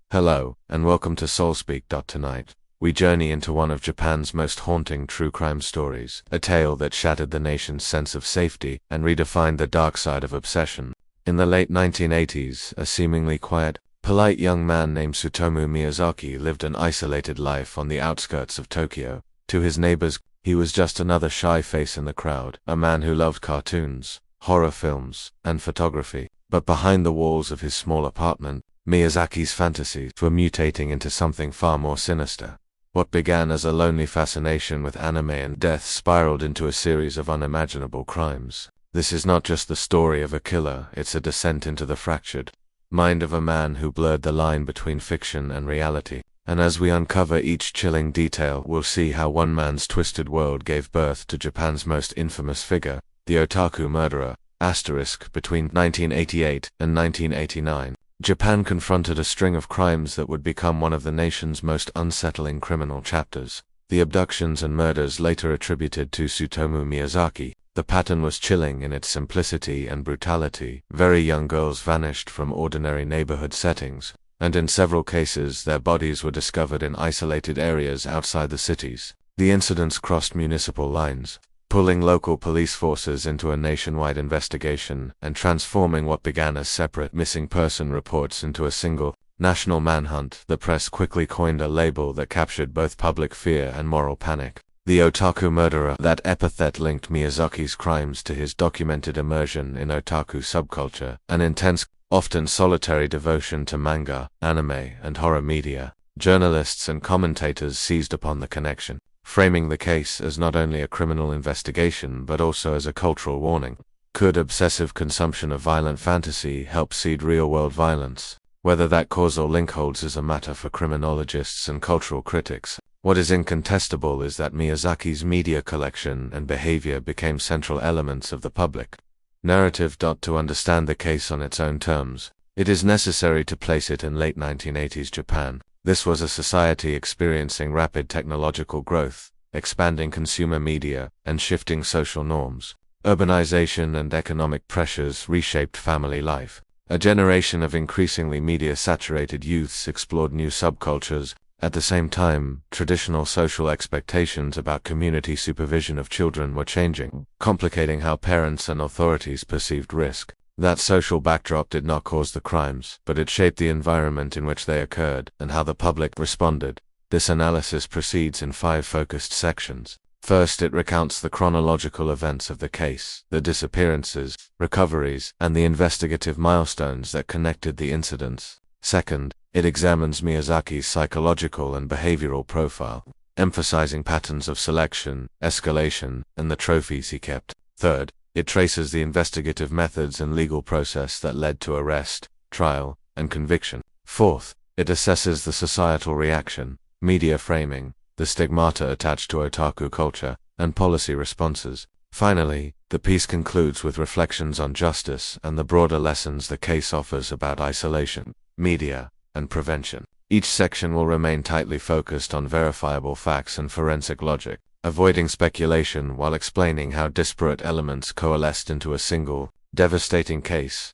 Hello, and welcome to Soulspeak. Tonight, we journey into one of Japan's most haunting true crime stories, a tale that shattered the nation's sense of safety and redefined the dark side of obsession. In the late 1980s, a seemingly quiet, polite young man named Tsutomu Miyazaki lived an isolated life on the outskirts of Tokyo. To his neighbors, he was just another shy face in the crowd, a man who loved cartoons, horror films, and photography. But behind the walls of his small apartment, Miyazaki's fantasies were mutating into something far more sinister. What began as a lonely fascination with anime and death spiraled into a series of unimaginable crimes. This is not just the story of a killer, it's a descent into the fractured mind of a man who blurred the line between fiction and reality. And as we uncover each chilling detail, we'll see how one man's twisted world gave birth to Japan's most infamous figure, the Otaku Murderer. Between 1988 and 1989. Japan confronted a string of crimes that would become one of the nation's most unsettling criminal chapters. The abductions and murders later attributed to Tsutomu Miyazaki. The pattern was chilling in its simplicity and brutality. Very young girls vanished from ordinary neighborhood settings, and in several cases their bodies were discovered in isolated areas outside the cities. The incidents crossed municipal lines, pulling local police forces into a nationwide investigation and transforming what began as separate missing person reports into a single, national manhunt. The press quickly coined a label that captured both public fear and moral panic. The Otaku Murderer. That epithet linked Miyazaki's crimes to his documented immersion in otaku subculture, an intense, often solitary devotion to manga, anime, and horror media. Journalists and commentators seized upon the connection, framing the case as not only a criminal investigation but also as a cultural warning. Could obsessive consumption of violent fantasy help seed real-world violence? Whether that causal link holds is a matter for criminologists and cultural critics. What is incontestable is that Miyazaki's media collection and behavior became central elements of the public narrative. To understand the case on its own terms, it is necessary to place it in late 1980s Japan. This was a society experiencing rapid technological growth, expanding consumer media, and shifting social norms. Urbanization and economic pressures reshaped family life. A generation of increasingly media-saturated youths explored new subcultures. At the same time, traditional social expectations about community supervision of children were changing, complicating how parents and authorities perceived risk. That social backdrop did not cause the crimes, but it shaped the environment in which they occurred and how the public responded. This analysis proceeds in 5 focused sections. First, it recounts the chronological events of the case, the disappearances, recoveries, and the investigative milestones that connected the incidents. Second, it examines Miyazaki's psychological and behavioral profile, emphasizing patterns of selection, escalation, and the trophies he kept. Third, it traces the investigative methods and legal process that led to arrest, trial, and conviction. Fourth, it assesses the societal reaction, media framing, the stigmata attached to otaku culture, and policy responses. Finally, the piece concludes with reflections on justice and the broader lessons the case offers about isolation, media, and prevention. Each section will remain tightly focused on verifiable facts and forensic logic, avoiding speculation while explaining how disparate elements coalesced into a single, devastating case.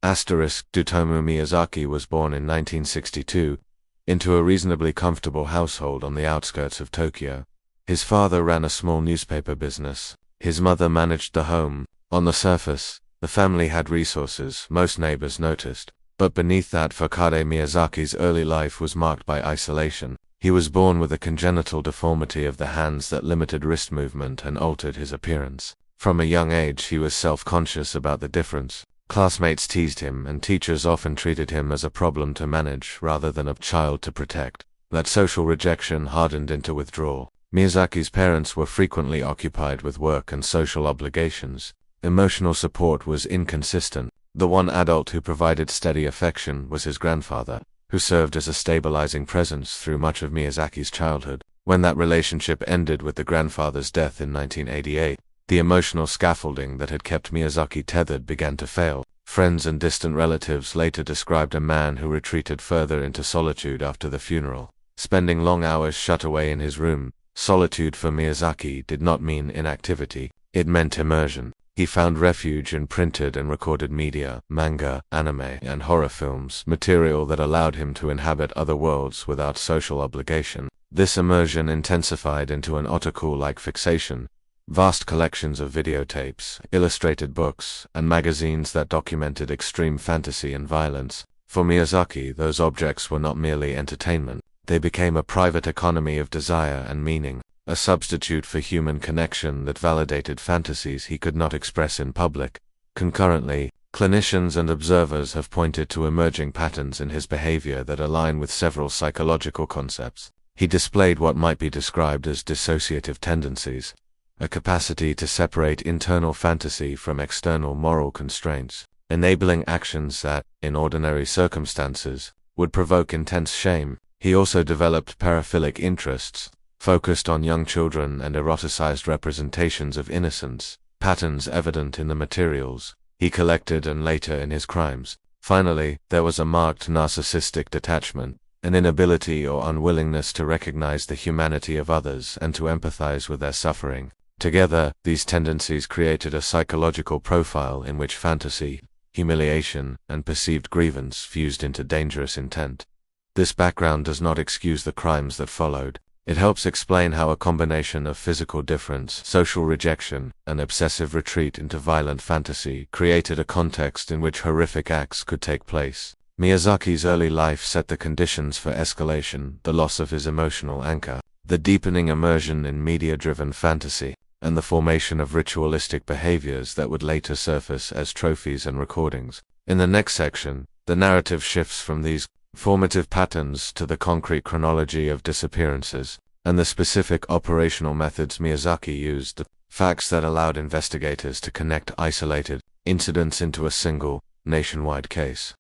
Tsutomu Miyazaki was born in 1962, into a reasonably comfortable household on the outskirts of Tokyo. His father ran a small newspaper business. His mother managed the home. On the surface, the family had resources, most neighbors noticed. But beneath that facade, Miyazaki's early life was marked by isolation. He was born with a congenital deformity of the hands that limited wrist movement and altered his appearance. From a young age he was self-conscious about the difference. Classmates teased him, and teachers often treated him as a problem to manage rather than a child to protect. That social rejection hardened into withdrawal. Miyazaki's parents were frequently occupied with work and social obligations. Emotional support was inconsistent. The one adult who provided steady affection was his grandfather, who served as a stabilizing presence through much of Miyazaki's childhood. When that relationship ended with the grandfather's death in 1988, the emotional scaffolding that had kept Miyazaki tethered began to fail. Friends and distant relatives later described a man who retreated further into solitude after the funeral, spending long hours shut away in his room. Solitude for Miyazaki did not mean inactivity, it meant immersion. He found refuge in printed and recorded media, manga, anime, and horror films, material that allowed him to inhabit other worlds without social obligation. This immersion intensified into an otaku-like fixation. Vast collections of videotapes, illustrated books, and magazines that documented extreme fantasy and violence. For Miyazaki, those objects were not merely entertainment. They became a private economy of desire and meaning, a substitute for human connection that validated fantasies he could not express in public. Concurrently, clinicians and observers have pointed to emerging patterns in his behavior that align with several psychological concepts. He displayed what might be described as dissociative tendencies, a capacity to separate internal fantasy from external moral constraints, enabling actions that, in ordinary circumstances, would provoke intense shame. He also developed paraphilic interests, focused on young children and eroticized representations of innocence, patterns evident in the materials he collected and later in his crimes. Finally, there was a marked narcissistic detachment, an inability or unwillingness to recognize the humanity of others and to empathize with their suffering. Together, these tendencies created a psychological profile in which fantasy, humiliation, and perceived grievance fused into dangerous intent. This background does not excuse the crimes that followed. It helps explain how a combination of physical difference, social rejection, and obsessive retreat into violent fantasy created a context in which horrific acts could take place. Miyazaki's early life set the conditions for escalation, the loss of his emotional anchor, the deepening immersion in media-driven fantasy, and the formation of ritualistic behaviors that would later surface as trophies and recordings. In the next section, the narrative shifts from these formative patterns to the concrete chronology of disappearances, and the specific operational methods Miyazaki used, the facts that allowed investigators to connect isolated incidents into a single, nationwide case.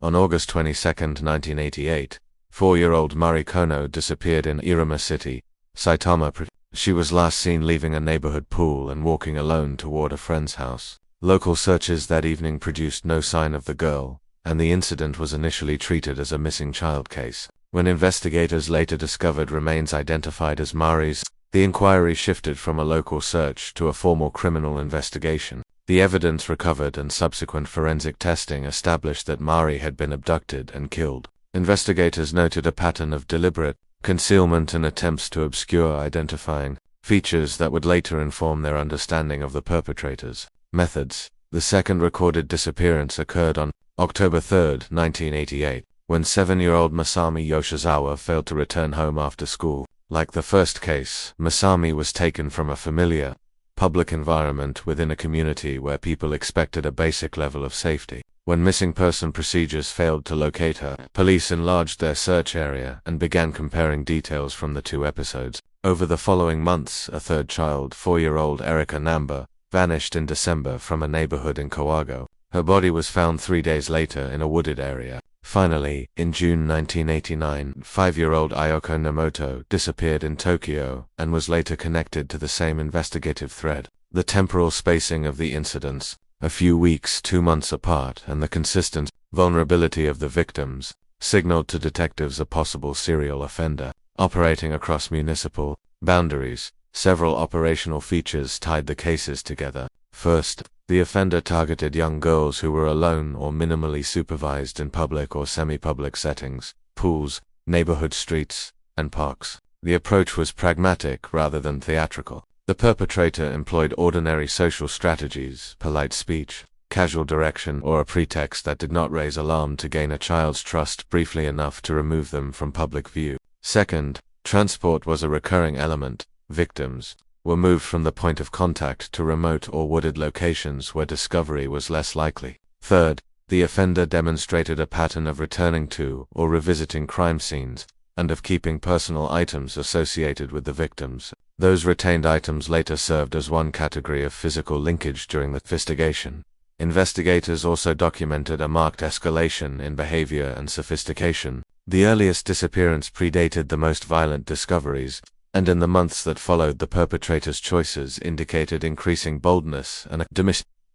On August 22, 1988, 4-year-old Mari Kono disappeared in Iruma City, Saitama. She was last seen leaving a neighborhood pool and walking alone toward a friend's house. Local searches that evening produced no sign of the girl, and the incident was initially treated as a missing child case. When investigators later discovered remains identified as Mari's, the inquiry shifted from a local search to a formal criminal investigation. The evidence recovered and subsequent forensic testing established that Mari had been abducted and killed. Investigators noted a pattern of deliberate concealment and attempts to obscure identifying features that would later inform their understanding of the perpetrators' methods. The second recorded disappearance occurred on October 3, 1988, when 7-year-old Masami Yoshizawa failed to return home after school. Like the first case, Masami was taken from a familiar, public environment within a community where people expected a basic level of safety. When missing person procedures failed to locate her, police enlarged their search area and began comparing details from the two episodes. Over the following months, a third child, 4-year-old Erika Namba, vanished in December from a neighborhood in Kawago. Her body was found 3 days later in a wooded area. Finally, in June 1989, 5-year-old Ayoko Nomoto disappeared in Tokyo and was later connected to the same investigative thread. The temporal spacing of the incidents, a few weeks, 2 months apart, and the consistent vulnerability of the victims, signaled to detectives a possible serial offender operating across municipal boundaries. Several operational features tied the cases together. First, the offender targeted young girls who were alone or minimally supervised in public or semi-public settings, pools, neighborhood streets, and parks. The approach was pragmatic rather than theatrical. The perpetrator employed ordinary social strategies, polite speech, casual direction, or a pretext that did not raise alarm to gain a child's trust briefly enough to remove them from public view. Second, transport was a recurring element. Victims were moved from the point of contact to remote or wooded locations where discovery was less likely. Third, the offender demonstrated a pattern of returning to or revisiting crime scenes, and of keeping personal items associated with the victims. Those retained items later served as one category of physical linkage during the investigation. Investigators also documented a marked escalation in behavior and sophistication. The earliest disappearance predated the most violent discoveries, and in the months that followed, the perpetrator's choices indicated increasing boldness and a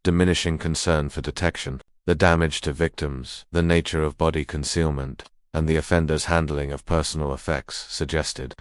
diminishing concern for detection. The damage to victims, the nature of body concealment, and the offender's handling of personal effects suggested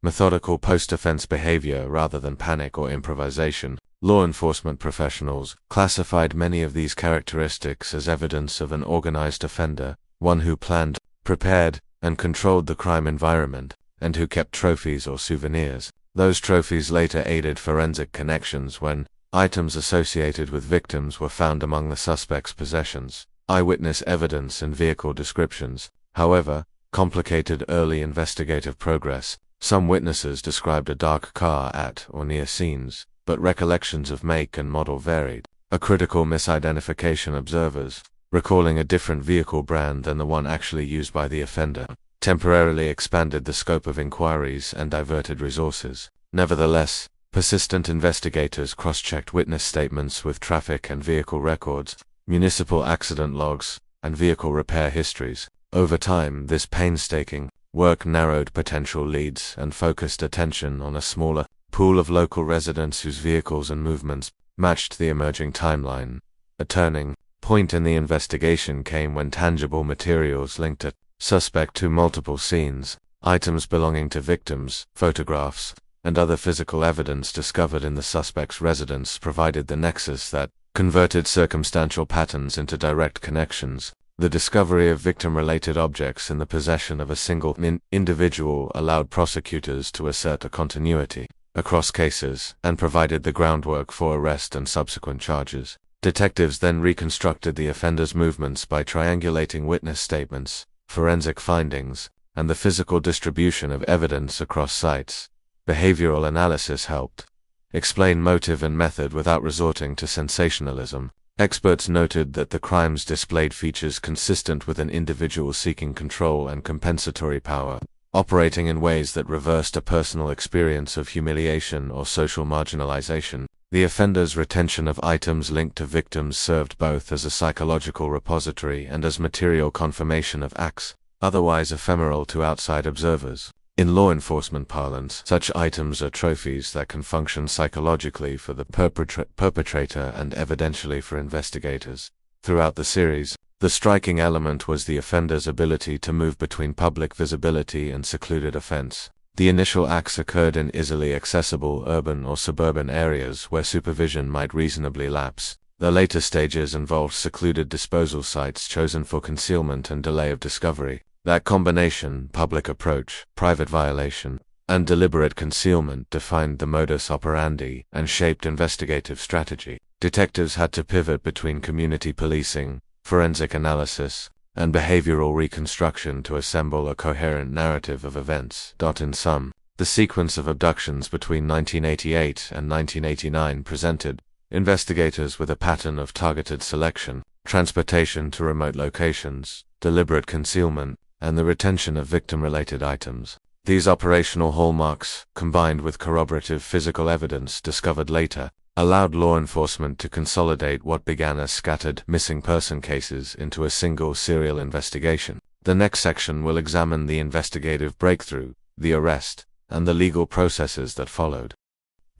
methodical post-offense behavior rather than panic or improvisation. Law enforcement professionals classified many of these characteristics as evidence of an organized offender, one who planned, prepared, and controlled the crime environment, and who kept trophies or souvenirs. Those trophies later aided forensic connections when items associated with victims were found among the suspect's possessions. Eyewitness evidence and vehicle descriptions, however, complicated early investigative progress. Some witnesses described a dark car at or near scenes, but recollections of make and model varied. A critical misidentification observers, recalling a different vehicle brand than the one actually used by the offender, temporarily expanded the scope of inquiries and diverted resources. Nevertheless, persistent investigators cross-checked witness statements with traffic and vehicle records, municipal accident logs, and vehicle repair histories. Over time, this painstaking work narrowed potential leads and focused attention on a smaller pool of local residents whose vehicles and movements matched the emerging timeline. A turning point in the investigation came when tangible materials linked a suspect to multiple scenes, items belonging to victims, photographs, and other physical evidence discovered in the suspect's residence provided the nexus that converted circumstantial patterns into direct connections. The discovery of victim-related objects in the possession of a single individual allowed prosecutors to assert a continuity across cases and provided the groundwork for arrest and subsequent charges. Detectives then reconstructed the offender's movements by triangulating witness statements, forensic findings, and the physical distribution of evidence across sites. Behavioral analysis helped explain motive and method without resorting to sensationalism. Experts noted that the crimes displayed features consistent with an individual seeking control and compensatory power, operating in ways that reversed a personal experience of humiliation or social marginalization. The offender's retention of items linked to victims served both as a psychological repository and as material confirmation of acts otherwise ephemeral to outside observers. In law enforcement parlance, such items are trophies that can function psychologically for the perpetrator and evidentially for investigators. Throughout the series, the striking element was the offender's ability to move between public visibility and secluded offense. The initial acts occurred in easily accessible urban or suburban areas where supervision might reasonably lapse. The later stages involved secluded disposal sites chosen for concealment and delay of discovery. That combination, public approach, private violation, and deliberate concealment defined the modus operandi and shaped investigative strategy. Detectives had to pivot between community policing, forensic analysis, and behavioral reconstruction to assemble a coherent narrative of events. In sum, the sequence of abductions between 1988 and 1989 presented investigators with a pattern of targeted selection, transportation to remote locations, deliberate concealment, and the retention of victim-related items. These operational hallmarks, combined with corroborative physical evidence discovered later, allowed law enforcement to consolidate what began as scattered missing person cases into a single serial investigation. The next section will examine the investigative breakthrough, the arrest, and the legal processes that followed.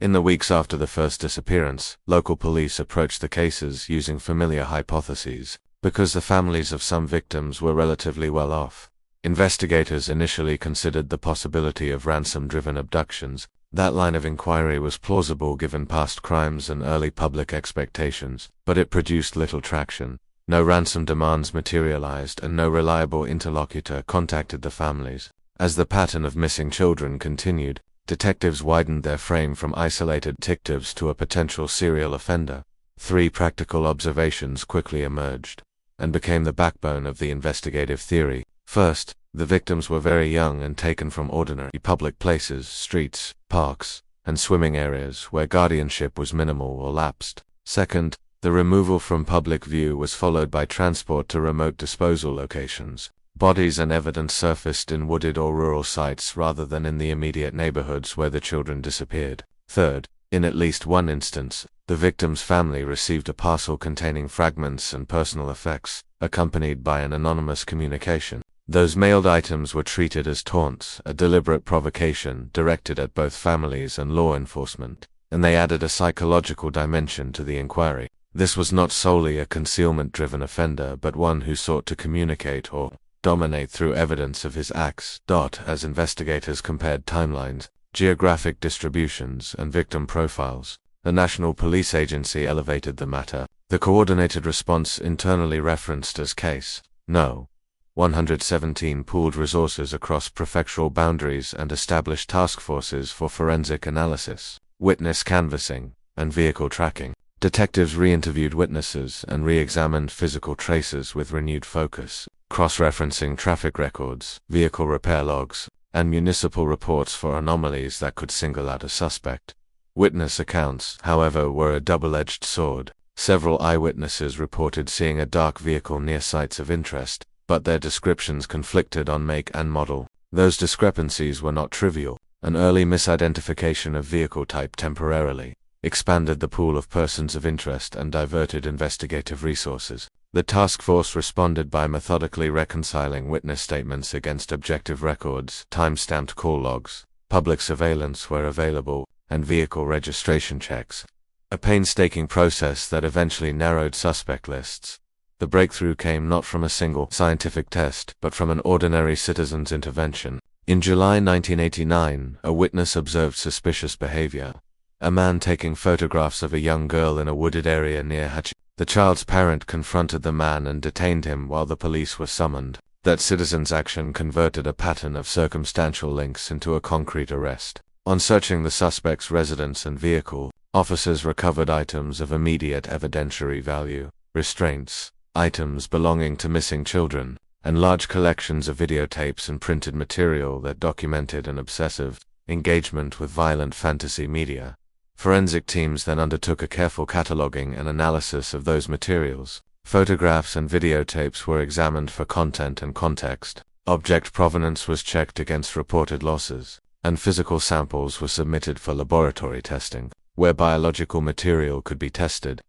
In the weeks after the first disappearance, local police approached the cases using familiar hypotheses. Because the families of some victims were relatively well off, investigators initially considered the possibility of ransom-driven abductions. That line of inquiry was plausible given past crimes and early public expectations, but it produced little traction. No ransom demands materialized and no reliable interlocutor contacted the families. As the pattern of missing children continued, detectives widened their frame from isolated detectives to a potential serial offender. 3 practical observations quickly emerged and became the backbone of the investigative theory. First, the victims were very young and taken from ordinary public places, streets, parks, and swimming areas where guardianship was minimal or lapsed. Second, the removal from public view was followed by transport to remote disposal locations. Bodies and evidence surfaced in wooded or rural sites rather than in the immediate neighborhoods where the children disappeared. Third, in at least one instance, the victim's family received a parcel containing fragments and personal effects, accompanied by an anonymous communication. Those mailed items were treated as taunts, a deliberate provocation directed at both families and law enforcement, and they added a psychological dimension to the inquiry. This was not solely a concealment-driven offender but one who sought to communicate or dominate through evidence of his acts. As investigators compared timelines, geographic distributions, and victim profiles, The National Police Agency elevated the matter. The coordinated response internally referenced as Case No. 117 pooled resources across prefectural boundaries and established task forces for forensic analysis, witness canvassing, and vehicle tracking. Detectives re-interviewed witnesses and re-examined physical traces with renewed focus, cross-referencing traffic records, vehicle repair logs, and municipal reports for anomalies that could single out a suspect. Witness accounts, however, were a double-edged sword. Several eyewitnesses reported seeing a dark vehicle near sites of interest, but their descriptions conflicted on make and model. Those discrepancies were not trivial. An early misidentification of vehicle type temporarily expanded the pool of persons of interest and diverted investigative resources. The task force responded by methodically reconciling witness statements against objective records, time-stamped call logs, public surveillance where available, and vehicle registration checks. A painstaking process that eventually narrowed suspect lists. The breakthrough came not from a single scientific test, but from an ordinary citizen's intervention. In July 1989, a witness observed suspicious behavior. A man taking photographs of a young girl in a wooded area near Hachi. The child's parent confronted the man and detained him while the police were summoned. That citizen's action converted a pattern of circumstantial links into a concrete arrest. On searching the suspect's residence and vehicle, officers recovered items of immediate evidentiary value, restraints, items belonging to missing children, and large collections of videotapes and printed material that documented an obsessive engagement with violent fantasy media. Forensic teams then undertook a careful cataloging and analysis of those materials. Photographs and videotapes were examined for content and context. Object provenance was checked against reported losses, and physical samples were submitted for laboratory testing, where biological material could be tested.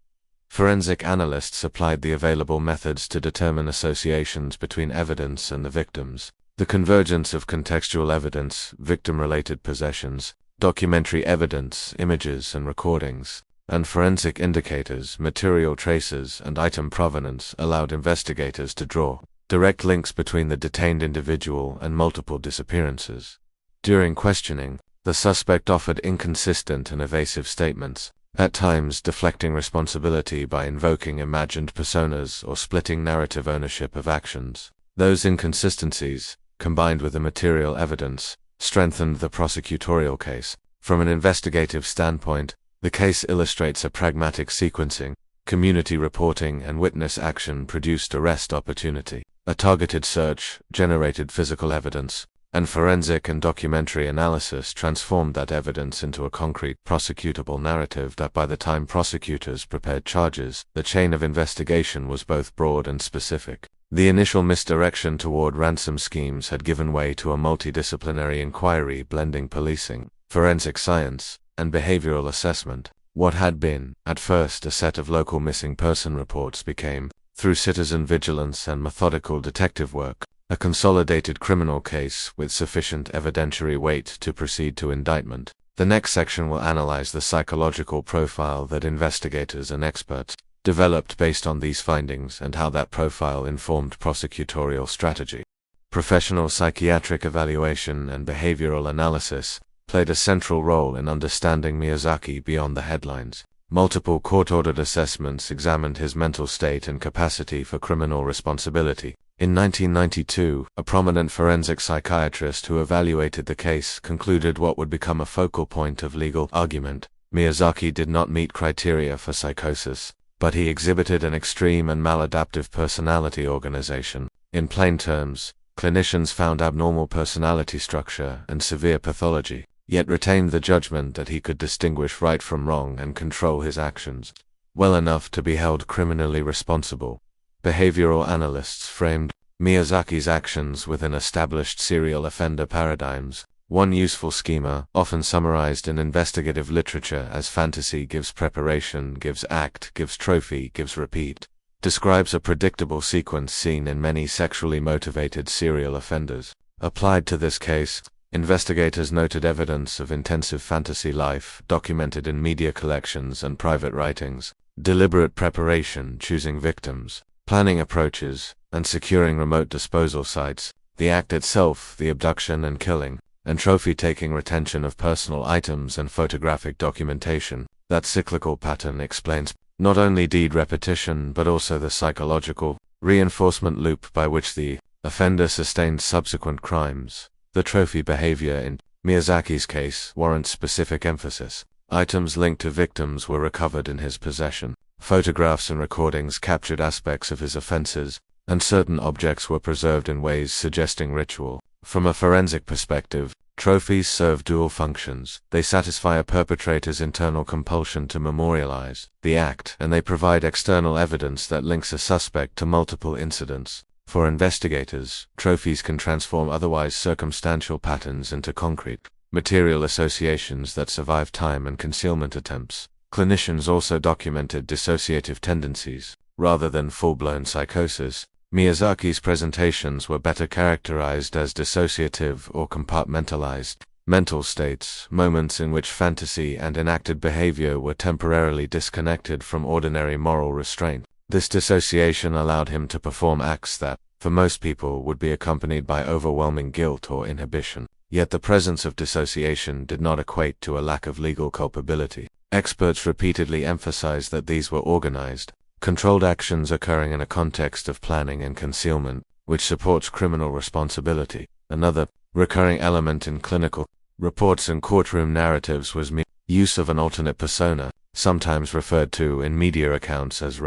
Forensic analysts applied the available methods to determine associations between evidence and the victims. The convergence of contextual evidence, victim-related possessions, documentary evidence, images and recordings, and forensic indicators, material traces, and item provenance allowed investigators to draw direct links between the detained individual and multiple disappearances. During questioning, the suspect offered inconsistent and evasive statements, at times deflecting responsibility by invoking imagined personas or splitting narrative ownership of actions. Those inconsistencies, combined with the material evidence, strengthened the prosecutorial case. From an investigative standpoint, the case illustrates a pragmatic sequencing. Community reporting and witness action produced arrest opportunity. A targeted search generated physical evidence, and forensic and documentary analysis transformed that evidence into a concrete, prosecutable narrative that by the time prosecutors prepared charges, the chain of investigation was both broad and specific. The initial misdirection toward ransom schemes had given way to a multidisciplinary inquiry blending policing, forensic science, and behavioral assessment. What had been, at first, a set of local missing person reports became, through citizen vigilance and methodical detective work, a consolidated criminal case with sufficient evidentiary weight to proceed to indictment. The next section will analyze the psychological profile that investigators and experts developed based on these findings and how that profile informed prosecutorial strategy. Professional psychiatric evaluation and behavioral analysis played a central role in understanding Miyazaki beyond the headlines. Multiple court-ordered assessments examined his mental state and capacity for criminal responsibility. In 1992, a prominent forensic psychiatrist who evaluated the case concluded what would become a focal point of legal argument. Miyazaki did not meet criteria for psychosis, but he exhibited an extreme and maladaptive personality organization. In plain terms, clinicians found abnormal personality structure and severe pathology, yet retained the judgment that he could distinguish right from wrong and control his actions well enough to be held criminally responsible. Behavioral analysts framed Miyazaki's actions within established serial offender paradigms. One useful schema, often summarized in investigative literature as fantasy gives preparation, gives act, gives trophy, gives repeat, describes a predictable sequence seen in many sexually motivated serial offenders. Applied to this case, investigators noted evidence of intensive fantasy life, documented in media collections and private writings, deliberate preparation, choosing victims, planning approaches, and securing remote disposal sites, the act itself, the abduction and killing, and trophy-taking, retention of personal items and photographic documentation. That cyclical pattern explains not only deed repetition but also the psychological reinforcement loop by which the offender sustained subsequent crimes. The trophy behavior in Miyazaki's case warrants specific emphasis. Items linked to victims were recovered in his possession. Photographs and recordings captured aspects of his offenses, and certain objects were preserved in ways suggesting ritual. From a forensic perspective, trophies serve dual functions. They satisfy a perpetrator's internal compulsion to memorialize the act, and they provide external evidence that links a suspect to multiple incidents. For investigators, trophies can transform otherwise circumstantial patterns into concrete, material associations that survive time and concealment attempts. Clinicians also documented dissociative tendencies. Rather than full-blown psychosis, Miyazaki's presentations were better characterized as dissociative or compartmentalized mental states, moments in which fantasy and enacted behavior were temporarily disconnected from ordinary moral restraint. This dissociation allowed him to perform acts that, for most people, would be accompanied by overwhelming guilt or inhibition. Yet the presence of dissociation did not equate to a lack of legal culpability. Experts repeatedly emphasized that these were organized, controlled actions occurring in a context of planning and concealment, which supports criminal responsibility. Another recurring element in clinical reports and courtroom narratives was use of an alternate persona, sometimes referred to in media accounts as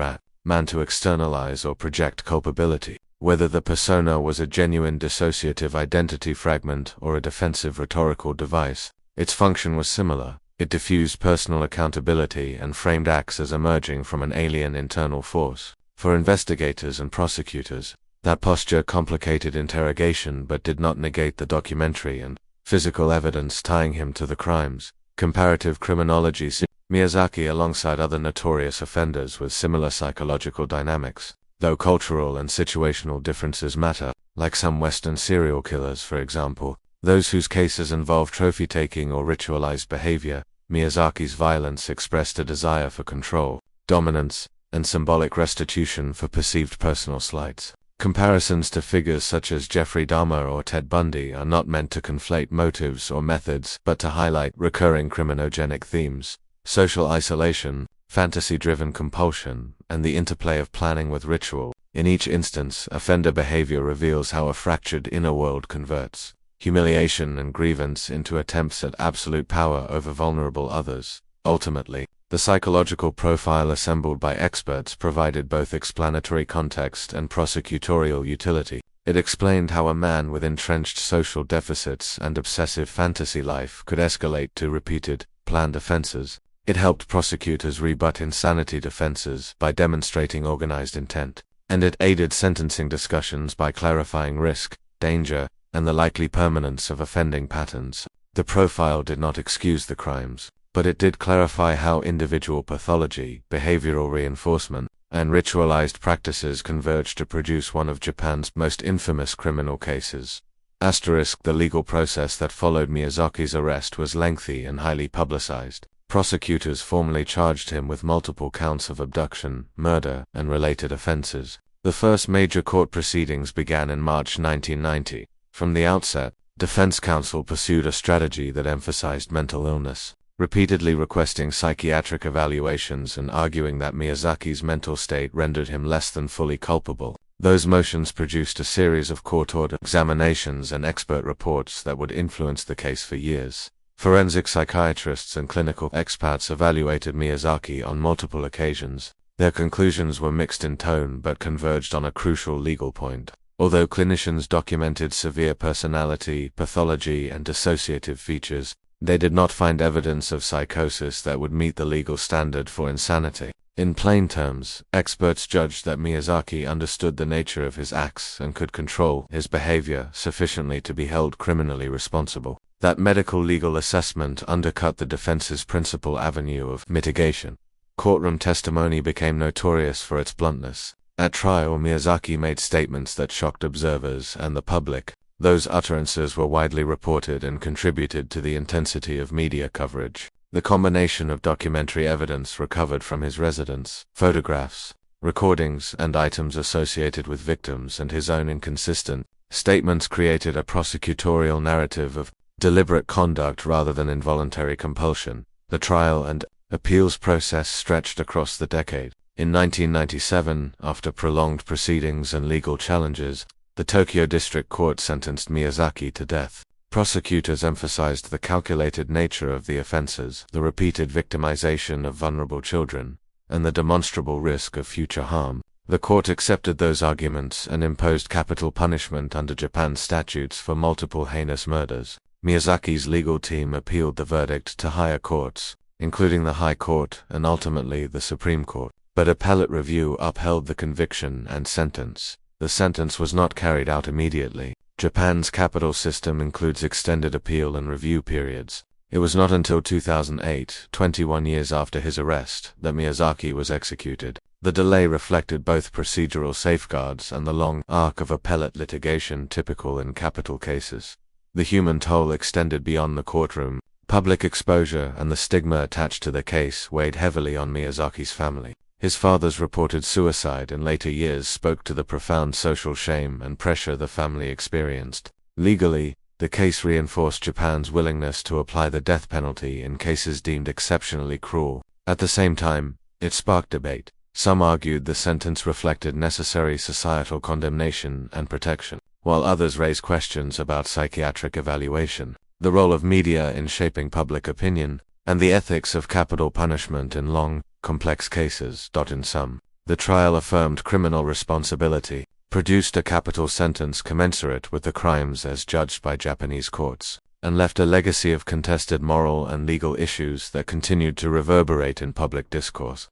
man to externalize or project culpability. Whether the persona was a genuine dissociative identity fragment or a defensive rhetorical device, its function was similar. It diffused personal accountability and framed acts as emerging from an alien internal force. For investigators and prosecutors, that posture complicated interrogation but did not negate the documentary and physical evidence tying him to the crimes. Comparative criminology sees Miyazaki alongside other notorious offenders with similar psychological dynamics. Though cultural and situational differences matter, like some Western serial killers for example, those whose cases involve trophy-taking or ritualized behavior, Miyazaki's violence expressed a desire for control, dominance, and symbolic restitution for perceived personal slights. Comparisons to figures such as Jeffrey Dahmer or Ted Bundy are not meant to conflate motives or methods but to highlight recurring criminogenic themes: social isolation, fantasy-driven compulsion, and the interplay of planning with ritual. In each instance, offender behavior reveals how a fractured inner world converts humiliation and grievance into attempts at absolute power over vulnerable others. Ultimately, the psychological profile assembled by experts provided both explanatory context and prosecutorial utility. It explained how a man with entrenched social deficits and obsessive fantasy life could escalate to repeated, planned offenses. It helped prosecutors rebut insanity defenses by demonstrating organized intent, and it aided sentencing discussions by clarifying risk, danger, and the likely permanence of offending patterns. The profile did not excuse the crimes, but it did clarify how individual pathology, behavioral reinforcement, and ritualized practices converged to produce one of Japan's most infamous criminal cases. The legal process that followed Miyazaki's arrest was lengthy and highly publicized. Prosecutors formally charged him with multiple counts of abduction, murder, and related offenses. The first major court proceedings began in March 1990. From the outset, defense counsel pursued a strategy that emphasized mental illness, repeatedly requesting psychiatric evaluations and arguing that Miyazaki's mental state rendered him less than fully culpable. Those motions produced a series of court-ordered examinations and expert reports that would influence the case for years. Forensic psychiatrists and clinical experts evaluated Miyazaki on multiple occasions. Their conclusions were mixed in tone but converged on a crucial legal point. Although clinicians documented severe personality, pathology, and dissociative features, they did not find evidence of psychosis that would meet the legal standard for insanity. In plain terms, experts judged that Miyazaki understood the nature of his acts and could control his behavior sufficiently to be held criminally responsible. That medical legal assessment undercut the defense's principal avenue of mitigation. Courtroom testimony became notorious for its bluntness. At trial, Miyazaki made statements that shocked observers and the public. Those utterances were widely reported and contributed to the intensity of media coverage. The combination of documentary evidence recovered from his residence, photographs, recordings, and items associated with victims and his own inconsistent statements created a prosecutorial narrative of deliberate conduct rather than involuntary compulsion. The trial and Appeals process stretched across the decade. In 1997, after prolonged proceedings and legal challenges, the Tokyo District Court sentenced Miyazaki to death. Prosecutors emphasized the calculated nature of the offenses, the repeated victimization of vulnerable children, and the demonstrable risk of future harm. The court accepted those arguments and imposed capital punishment under Japan's statutes for multiple heinous murders. Miyazaki's legal team appealed the verdict to higher courts, including the High Court and ultimately the Supreme Court, but appellate review upheld the conviction and sentence. The sentence was not carried out immediately. Japan's capital system includes extended appeal and review periods. It was not until 2008, 21 years after his arrest, that Miyazaki was executed. The delay reflected both procedural safeguards and the long arc of appellate litigation typical in capital cases. The human toll extended beyond the courtroom. Public exposure and the stigma attached to the case weighed heavily on Miyazaki's family. His father's reported suicide in later years spoke to the profound social shame and pressure the family experienced. Legally, the case reinforced Japan's willingness to apply the death penalty in cases deemed exceptionally cruel. At the same time, it sparked debate. Some argued the sentence reflected necessary societal condemnation and protection, while others raised questions about psychiatric evaluation, the role of media in shaping public opinion, and the ethics of capital punishment in long, complex cases. In sum, the trial affirmed criminal responsibility, produced a capital sentence commensurate with the crimes as judged by Japanese courts, and left a legacy of contested moral and legal issues that continued to reverberate in public discourse.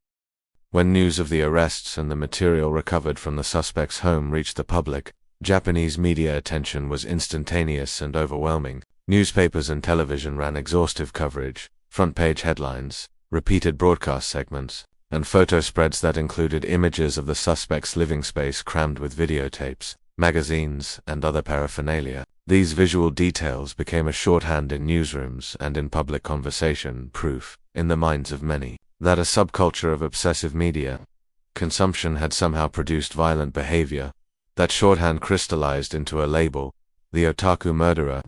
When news of the arrests and the material recovered from the suspect's home reached the public, Japanese media attention was instantaneous and overwhelming. Newspapers and television ran exhaustive coverage, front-page headlines, repeated broadcast segments, and photo spreads that included images of the suspect's living space crammed with videotapes, magazines, and other paraphernalia. These visual details became a shorthand in newsrooms and in public conversation, proof, in the minds of many, that a subculture of obsessive media consumption had somehow produced violent behavior. That shorthand crystallized into a label, the Otaku Murderer.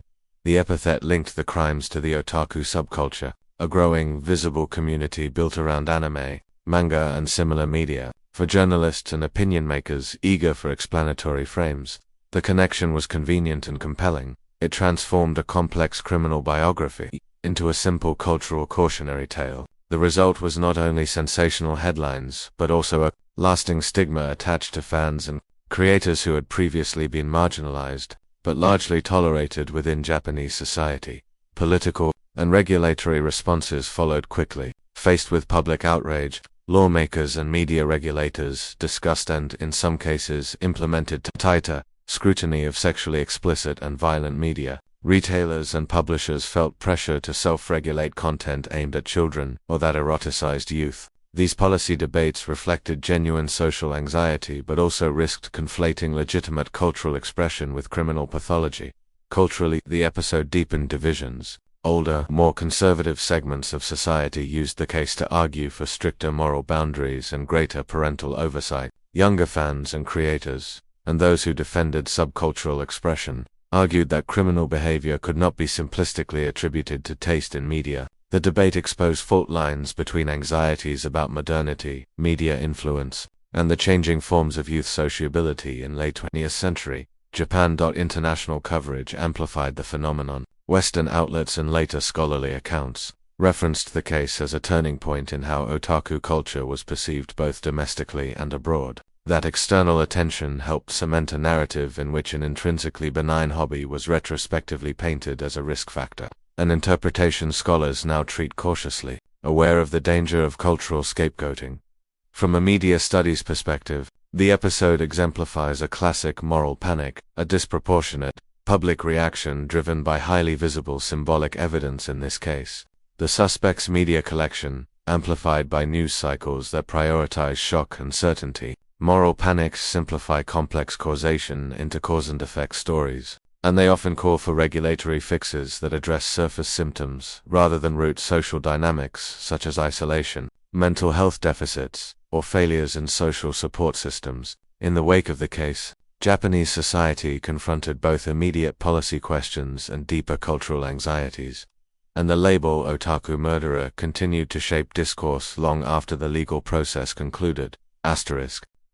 The epithet linked the crimes to the otaku subculture, a growing, visible community built around anime, manga and similar media. For journalists and opinion makers eager for explanatory frames, the connection was convenient and compelling. It transformed a complex criminal biography into a simple cultural cautionary tale. The result was not only sensational headlines, but also a lasting stigma attached to fans and creators who had previously been marginalized, but largely tolerated within Japanese society. Political and regulatory responses followed quickly. Faced with public outrage, lawmakers and media regulators discussed and, in some cases, implemented tighter scrutiny of sexually explicit and violent media. Retailers and publishers felt pressure to self-regulate content aimed at children or that eroticized youth. These policy debates reflected genuine social anxiety but also risked conflating legitimate cultural expression with criminal pathology. Culturally, the episode deepened divisions. Older, more conservative segments of society used the case to argue for stricter moral boundaries and greater parental oversight. Younger fans and creators, and those who defended subcultural expression, argued that criminal behavior could not be simplistically attributed to taste in media. The debate exposed fault lines between anxieties about modernity, media influence, and the changing forms of youth sociability in late 20th century. Japan. International coverage amplified the phenomenon. Western outlets and later scholarly accounts referenced the case as a turning point in how otaku culture was perceived both domestically and abroad. That external attention helped cement a narrative in which an intrinsically benign hobby was retrospectively painted as a risk factor, an interpretation scholars now treat cautiously, aware of the danger of cultural scapegoating. From a media studies perspective, the episode exemplifies a classic moral panic, a disproportionate, public reaction driven by highly visible symbolic evidence in this case. The suspect's media collection, amplified by news cycles that prioritize shock and certainty. Moral panics simplify complex causation into cause and effect stories, and they often call for regulatory fixes that address surface symptoms rather than root social dynamics such as isolation, mental health deficits, or failures in social support systems. In the wake of the case, Japanese society confronted both immediate policy questions and deeper cultural anxieties. and the label Otaku Murderer continued to shape discourse long after the legal process concluded.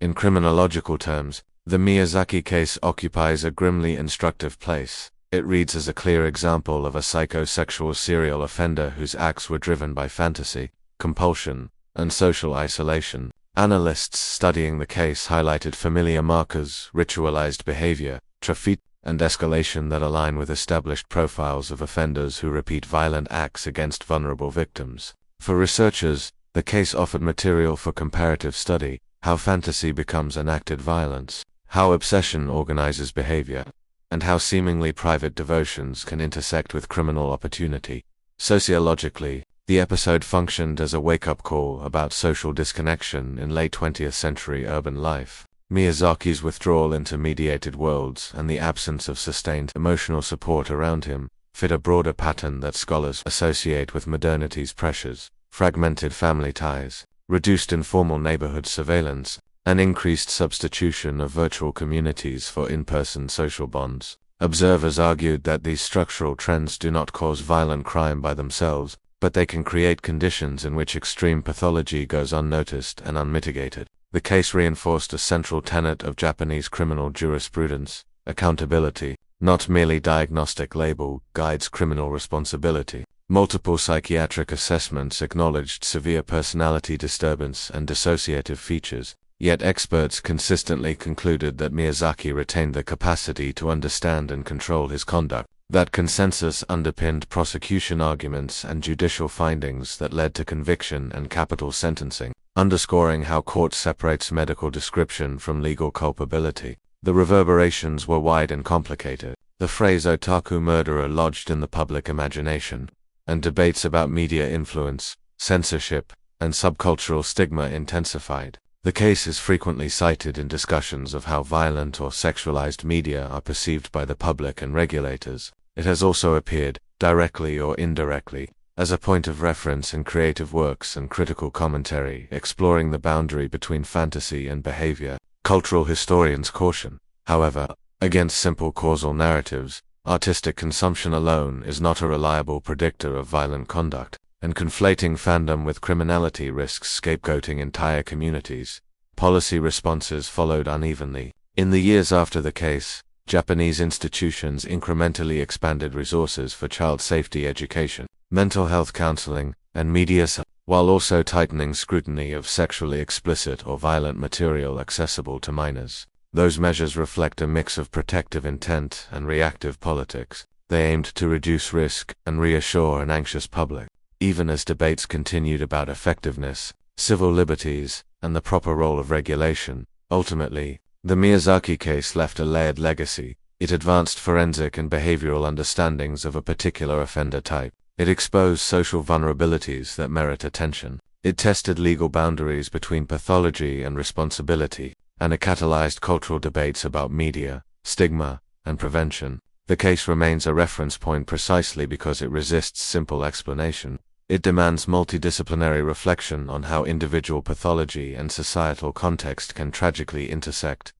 In criminological terms, the Miyazaki case occupies a grimly instructive place. It reads as a clear example of a psychosexual serial offender whose acts were driven by fantasy, compulsion, and social isolation. Analysts studying the case highlighted familiar markers, ritualized behavior, traffic, and escalation that align with established profiles of offenders who repeat violent acts against vulnerable victims. For researchers, the case offered material for comparative study: how fantasy becomes enacted violence, how obsession organizes behavior, and how seemingly private devotions can intersect with criminal opportunity. Sociologically, the episode functioned as a wake-up call about social disconnection in late 20th century urban life. Miyazaki's withdrawal into mediated worlds and the absence of sustained emotional support around him fit a broader pattern that scholars associate with modernity's pressures: fragmented family ties, reduced informal neighborhood surveillance, and increased substitution of virtual communities for in-person social bonds. Observers argued that these structural trends do not cause violent crime by themselves, but they can create conditions in which extreme pathology goes unnoticed and unmitigated. The case reinforced a central tenet of Japanese criminal jurisprudence: accountability, not merely diagnostic label, guides criminal responsibility. Multiple psychiatric assessments acknowledged severe personality disturbance and dissociative features, yet experts consistently concluded that Miyazaki retained the capacity to understand and control his conduct. That consensus underpinned prosecution arguments and judicial findings that led to conviction and capital sentencing, underscoring how court separates medical description from legal culpability. The reverberations were wide and complicated. The phrase Otaku Murderer lodged in the public imagination, and debates about media influence, censorship, and subcultural stigma intensified. The case is frequently cited in discussions of how violent or sexualized media are perceived by the public and regulators. It has also appeared, directly or indirectly, as a point of reference in creative works and critical commentary exploring the boundary between fantasy and behavior. Cultural historians caution, however, against simple causal narratives. Artistic consumption alone is not a reliable predictor of violent conduct, and conflating fandom with criminality risks scapegoating entire communities. Policy responses followed unevenly. In the years after the case, Japanese institutions incrementally expanded resources for child safety education, mental health counseling, and media support, while also tightening scrutiny of sexually explicit or violent material accessible to minors. Those measures reflect a mix of protective intent and reactive politics. They aimed to reduce risk and reassure an anxious public. Even as debates continued about effectiveness, civil liberties, and the proper role of regulation, ultimately, the Miyazaki case left a layered legacy. It advanced forensic and behavioral understandings of a particular offender type. It exposed social vulnerabilities that merit attention. It tested legal boundaries between pathology and responsibility, and it catalyzed cultural debates about media, stigma, and prevention. The case remains a reference point precisely because it resists simple explanation. It demands multidisciplinary reflection on how individual pathology and societal context can tragically intersect.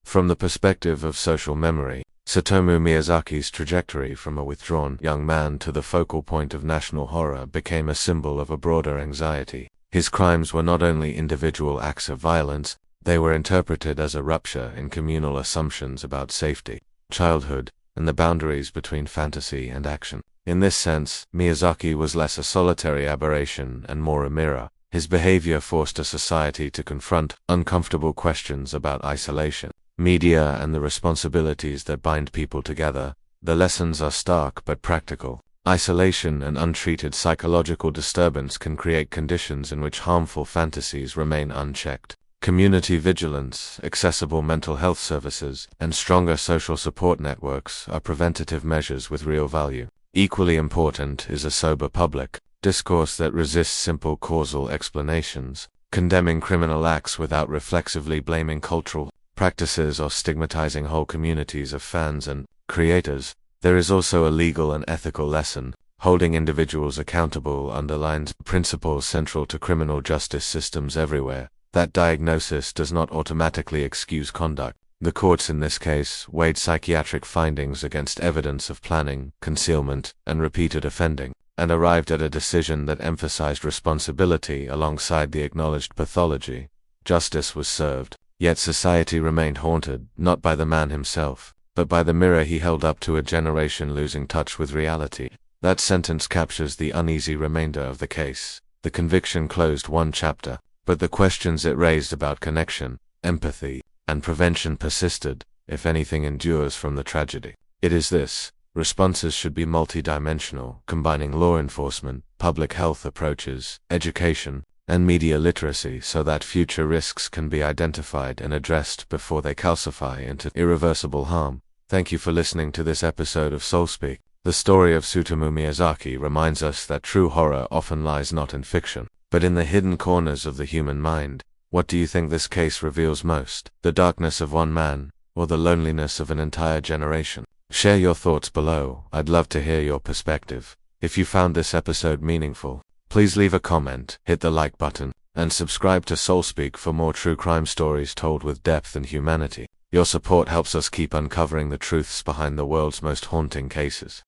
From the perspective of social memory, Tsutomu Miyazaki's trajectory from a withdrawn young man to the focal point of national horror became a symbol of a broader anxiety. His crimes were not only individual acts of violence, they were interpreted as a rupture in communal assumptions about safety, childhood, and the boundaries between fantasy and action. In this sense, Miyazaki was less a solitary aberration and more a mirror. His behavior forced a society to confront uncomfortable questions about isolation, media, and the responsibilities that bind people together. The lessons are stark but practical. Isolation and untreated psychological disturbance can create conditions in which harmful fantasies remain unchecked. Community vigilance, accessible mental health services, and stronger social support networks are preventative measures with real value. Equally important is a sober public discourse that resists simple causal explanations, condemning criminal acts without reflexively blaming cultural practices or stigmatizing whole communities of fans and creators. There is also a legal and ethical lesson. Holding individuals accountable underlines principles central to criminal justice systems everywhere. That diagnosis does not automatically excuse conduct. The courts in this case weighed psychiatric findings against evidence of planning, concealment, and repeated offending, and arrived at a decision that emphasized responsibility alongside the acknowledged pathology. Justice was served, yet society remained haunted, not by the man himself, but by the mirror he held up to a generation losing touch with reality. That sentence captures the uneasy remainder of the case. The conviction closed one chapter, but the questions it raised about connection, empathy, and prevention persisted, if anything endures from the tragedy. It is this: responses should be multidimensional, combining law enforcement, public health approaches, education, and media literacy so that future risks can be identified and addressed before they calcify into irreversible harm. Thank you for listening to this episode of Soulspeak. The story of Tsutomu Miyazaki reminds us that true horror often lies not in fiction, but in the hidden corners of the human mind. What do you think this case reveals most? The darkness of one man, or the loneliness of an entire generation? Share your thoughts below. I'd love to hear your perspective. If you found this episode meaningful, please leave a comment, hit the like button, and subscribe to Soulspeak for more true crime stories told with depth and humanity. Your support helps us keep uncovering the truths behind the world's most haunting cases.